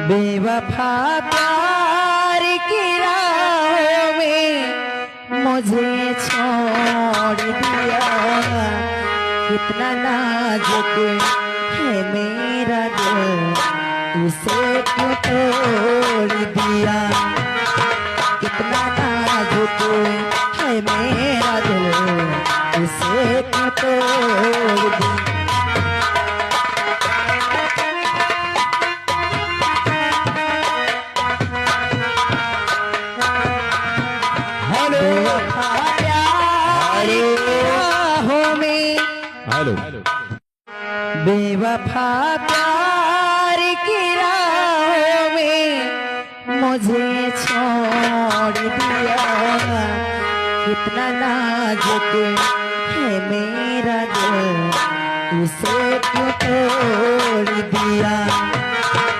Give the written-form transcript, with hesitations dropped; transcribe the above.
बेवफा प्यार की राहों में मुझे छोड़ दिया। कितना नाजुक है मेरा दिल, उसे क्यों तोड़ दिया। कितना नाजुक है मेरा दिल, उसे क्यों तोड़ दिया। बेवफा प्यार की राहों में मुझे छोड़ दिया। कितना नाजुक है मेरा दिल, उसे क्यों तोड़ दिया।